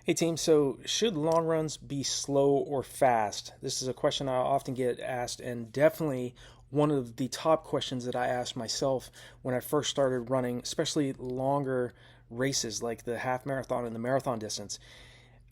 Hey team, so should long runs be slow or fast? This is a question I often get asked, and definitely one of the top questions that I asked myself when I first started running, especially longer races like the half marathon and the marathon distance.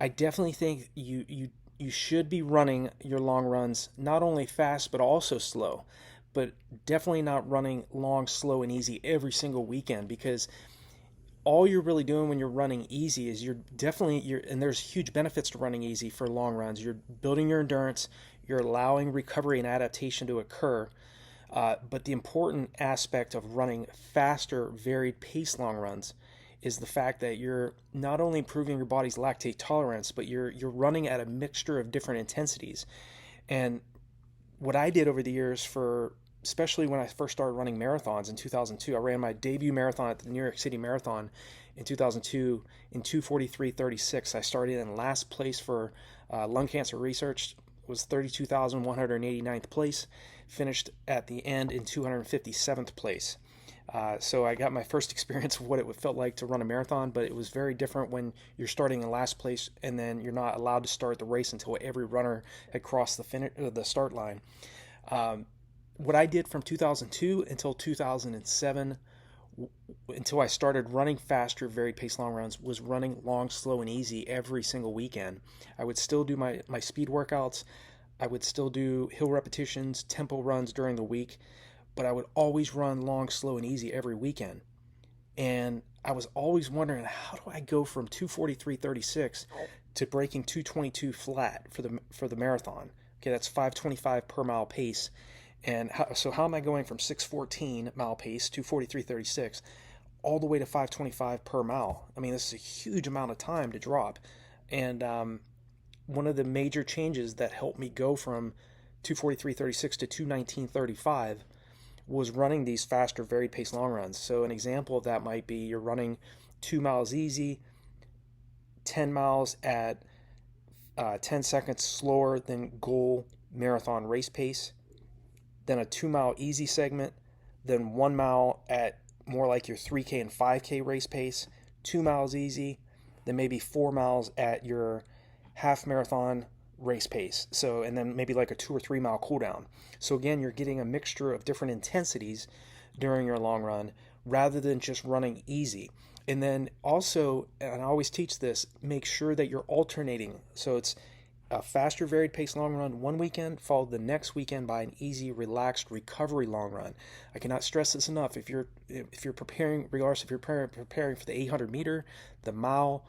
I definitely think you should be running your long runs not only fast but also slow, but definitely not running long, slow, and easy every single weekend because all you're really doing when you're running easy is you're and there's huge benefits to running easy for long runs. You're building your endurance, you're allowing recovery and adaptation to occur. But the important aspect of running faster, varied pace long runs is the fact that you're not only improving your body's lactate tolerance, but you're running at a mixture of different intensities. And what I did over the years for especially when I first started running marathons in 2002, I ran my debut marathon at the New York City Marathon in 2002 in 2:43:36. I started in last place for lung cancer research, was 32,189th place, finished at the end in 257th place. So I got my first experience of what it felt like to run a marathon, but it was very different when you're starting in last place and then you're not allowed to start the race until every runner had crossed the start line. Um, what I did from 2002 until 2007, until I started running faster, varied pace long runs, was running long, slow, and easy every single weekend. I would still do my speed workouts. I would still do hill repetitions, tempo runs during the week, but I would always run long, slow, and easy every weekend. And I was always wondering, how do I go from 2:43:36 to breaking 2:22 flat for the marathon? Okay, that's 5:25 per mile pace. And how am I going from 6:14 mile pace, 2:43:36, all the way to 5:25 per mile? I mean, this is a huge amount of time to drop. And one of the major changes that helped me go from 2:43:36 to 2:19:35 was running these faster varied pace long runs. So an example of that might be you're running 2 miles easy, 10 miles at 10 seconds slower than goal marathon race pace, then a 2 mile easy segment, then 1 mile at more like your 3K and 5K race pace, 2 miles easy, then maybe 4 miles at your half marathon race pace. So, and then maybe like a 2 or 3 mile cool down. So, again, you're getting a mixture of different intensities during your long run rather than just running easy. And then also, and I always teach this, make sure that you're alternating. So, it's a faster varied pace long run one weekend, followed the next weekend by an easy, relaxed recovery long run. I cannot stress this enough. If you're preparing, regardless if you're preparing for the 800 meter, the mile,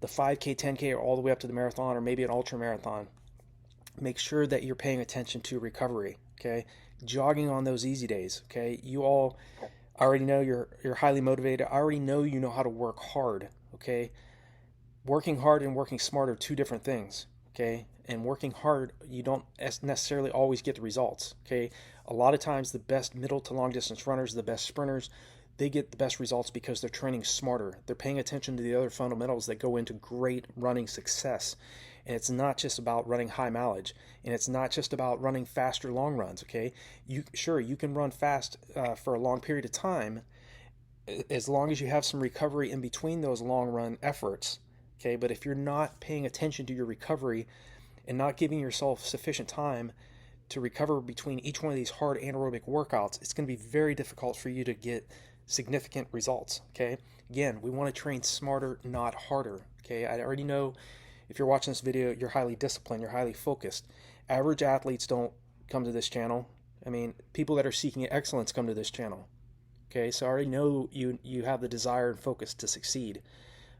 the 5K, 10K, or all the way up to the marathon, or maybe an ultra marathon, make sure that you're paying attention to recovery. Okay, jogging on those easy days. Okay, you all already know you're highly motivated. I already know you know how to work hard. Okay, working hard and working smart are two different things. Okay, and working hard, you don't necessarily always get the results. Okay, a lot of times the best middle to long distance runners, the best sprinters, they get the best results because they're training smarter. They're paying attention to the other fundamentals that go into great running success. And it's not just about running high mileage, and it's not just about running faster long runs. Okay, you can run fast for a long period of time, as long as you have some recovery in between those long run efforts. Okay, but if you're not paying attention to your recovery and not giving yourself sufficient time to recover between each one of these hard anaerobic workouts, it's going to be very difficult for you to get significant results. Okay, again, we want to train smarter, not harder. Okay, I already know if you're watching this video, you're highly disciplined, you're highly focused. Average athletes don't come to this channel. I mean, people that are seeking excellence come to this channel. Okay, so I already know you have the desire and focus to succeed.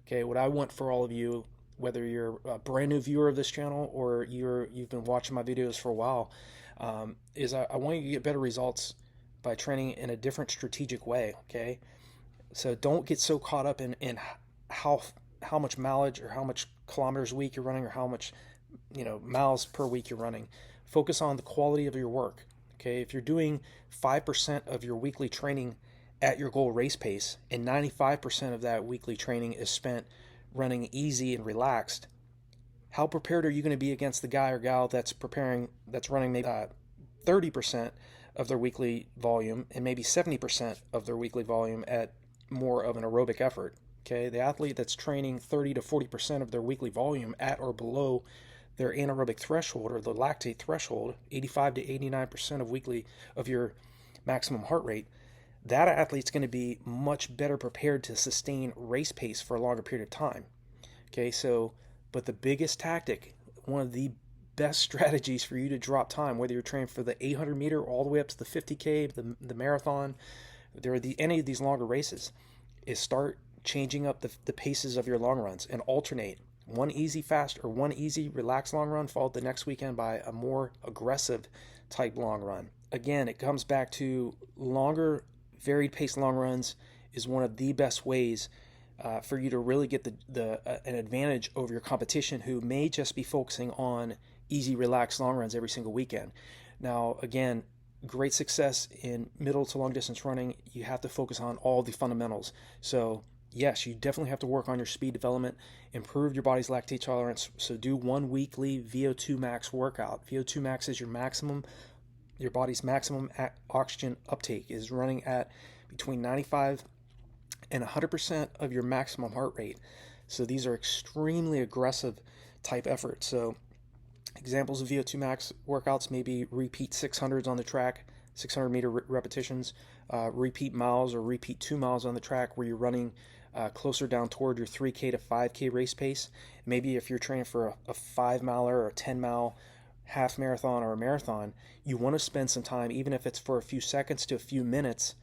Okay, what I want for all of you, whether you're a brand new viewer of this channel or you've been watching my videos for a while, is I want you to get better results by training in a different strategic way. Okay, so don't get so caught up in how much mileage or how much kilometers a week you're running or how much miles per week you're running. Focus on the quality of your work. Okay, if you're doing 5% of your weekly training at your goal race pace and 95% of that weekly training is spent running easy and relaxed, how prepared are you going to be against the guy or gal that's running maybe 30% of their weekly volume and maybe 70% of their weekly volume at more of an aerobic effort? Okay, the athlete that's training 30 to 40% of their weekly volume at or below their anaerobic threshold or the lactate threshold, 85 to 89% of your maximum heart rate, that athlete's going to be much better prepared to sustain race pace for a longer period of time. Okay, so, but the biggest tactic, one of the best strategies for you to drop time, whether you're training for the 800 meter all the way up to the 50K, the marathon, any of these longer races, is start changing up the paces of your long runs and alternate one easy fast or one easy relaxed long run followed the next weekend by a more aggressive type long run. Again, it comes back to longer varied pace long runs is one of the best ways for you to really get an advantage over your competition who may just be focusing on easy relaxed long runs every single weekend. Now again, great success in middle to long distance running, you have to focus on all the fundamentals. So yes, you definitely have to work on your speed development, improve your body's lactate tolerance. So do one weekly VO2 max workout. VO2 max is your body's maximum oxygen uptake is running at between 95 and 100% of your maximum heart rate. So these are extremely aggressive type efforts. So examples of VO2 max workouts may be repeat 600s on the track, 600 meter repetitions, repeat miles or repeat 2 miles on the track where you're running closer down toward your 3K to 5K race pace. Maybe if you're training for a 5 miler or a 10 mile half marathon or a marathon, you want to spend some time, even if it's for a few seconds to a few minutes,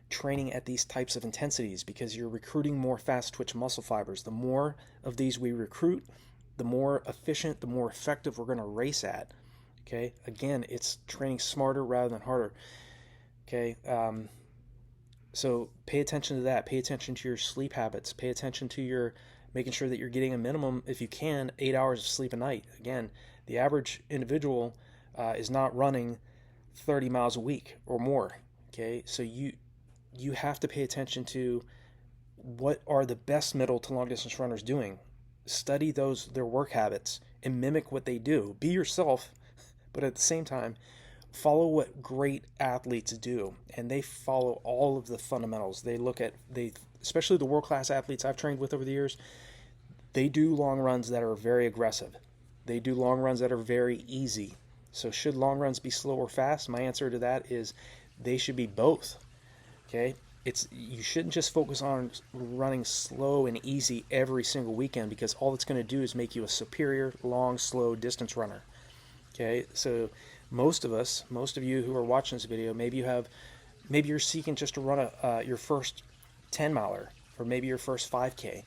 training at these types of intensities because you're recruiting more fast twitch muscle fibers. The more of these we recruit, the more efficient, the more effective we're going to race at. Okay, again, it's training smarter rather than harder. Okay, so pay attention to that. Pay attention to your sleep habits. Pay attention to your making sure that you're getting a minimum, if you can, 8 hours of sleep a night. Again, the average individual is not running 30 miles a week or more. Okay, so you have to pay attention to what are the best middle to long distance runners doing. Study their work habits and mimic what they do. Be yourself, but at the same time, follow what great athletes do, and they follow all of the fundamentals. Especially the world-class athletes I've trained with over the years, they do long runs that are very aggressive. They do long runs that are very easy. So should long runs be slow or fast? My answer to that is they should be both. Okay? You shouldn't just focus on running slow and easy every single weekend because all it's going to do is make you a superior long, slow distance runner. Okay? So most of you who are watching this video, maybe you're seeking just to run your first 10 miler or maybe your first 5K.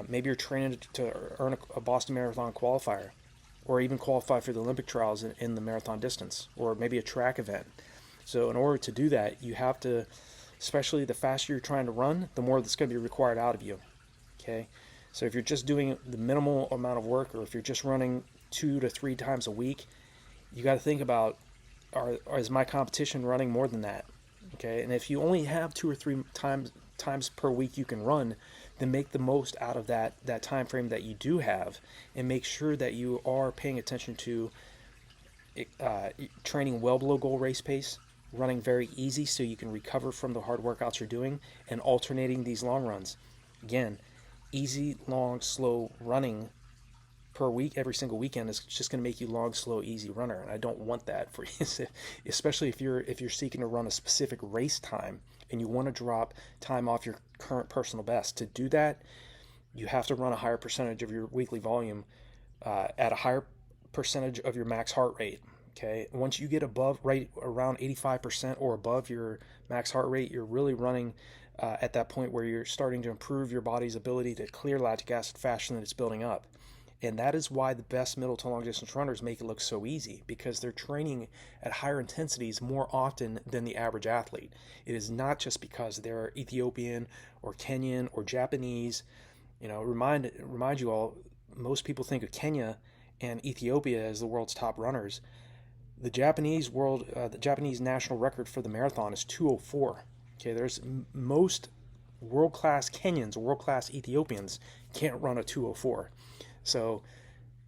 Maybe you're training to earn a Boston Marathon qualifier or even qualify for the Olympic trials in the marathon distance or maybe a track event. So in order to do that, you have to, especially the faster you're trying to run, the more that's going to be required out of you. Okay? So if you're just doing the minimal amount of work or if you're just running 2 to 3 times a week, you got to think about, is my competition running more than that? Okay? And if you only have 2 or 3 times per week you can run, then make the most out of that time frame that you do have and make sure that you are paying attention to training well below goal race pace, running very easy so you can recover from the hard workouts you're doing, and alternating these long runs. Again, easy, long, slow running per week every single weekend is just going to make you long, slow, easy runner, and I don't want that for you, especially if you're seeking to run a specific race time and you want to drop time off your current personal best. To do that, you have to run a higher percentage of your weekly volume at a higher percentage of your max heart rate. Okay, once you get right around 85% or above your max heart rate, you're really running at that point where you're starting to improve your body's ability to clear lactic acid faster than it's building up. And that is why the best middle to long distance runners make it look so easy, because they're training at higher intensities more often than the average athlete. It is not just because they're Ethiopian or Kenyan or Japanese. Remind you all, most people think of Kenya and Ethiopia as the world's top runners. The Japanese national record for the marathon is 2:04. Okay, there's most world-class Kenyans or world-class Ethiopians can't run a 2:04. So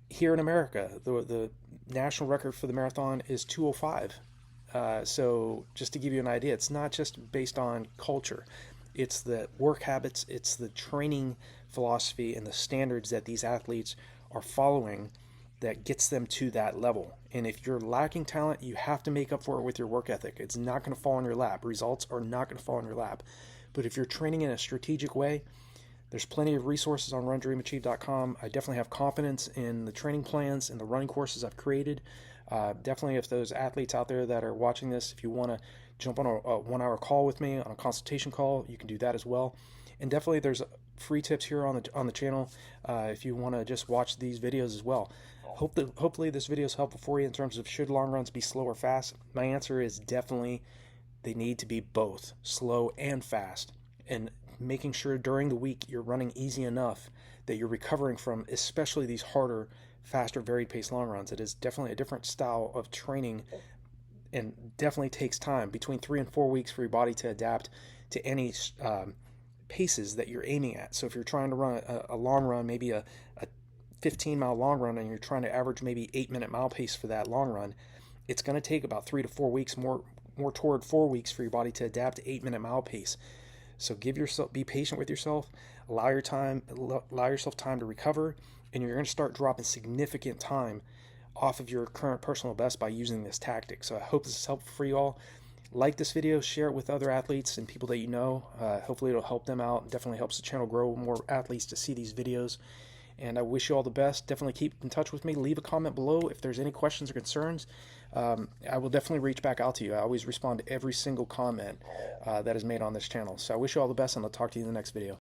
here in America, the national record for the marathon is 2:05. So just to give you an idea, it's not just based on culture. It's the work habits, it's the training philosophy and the standards that these athletes are following that gets them to that level. And if you're lacking talent, you have to make up for it with your work ethic. It's not going to fall in your lap. Results are not going to fall in your lap. But if you're training in a strategic way, there's plenty of resources on RunDreamAchieve.com. I definitely have confidence in the training plans and the running courses I've created. Definitely, if those athletes out there that are watching this, if you want to jump on a 1 hour call with me, on a consultation call, you can do that as well. And definitely, there's free tips here on the channel if you want to just watch these videos as well. Hopefully, this video is helpful for you in terms of should long runs be slow or fast. My answer is definitely they need to be both slow and fast, and making sure during the week you're running easy enough that you're recovering from especially these harder, faster, varied pace long runs. It is definitely a different style of training and definitely takes time, between 3 and 4 weeks, for your body to adapt to any paces that you're aiming at. So if you're trying to run a long run, maybe a 15-mile long run, and you're trying to average maybe 8-minute mile pace for that long run, it's going to take about 3 to 4 weeks, more toward 4 weeks, for your body to adapt to 8-minute mile pace. So be patient with yourself, allow yourself time to recover, and you're going to start dropping significant time off of your current personal best by using this tactic. So I hope this is helpful for you all. Like this video, share it with other athletes and people that you know. Hopefully it'll help them out. It definitely helps the channel grow, more athletes to see these videos. And I wish you all the best. Definitely keep in touch with me. Leave a comment below if there's any questions or concerns. I will definitely reach back out to you. I always respond to every single comment that is made on this channel. So I wish you all the best, and I'll talk to you in the next video.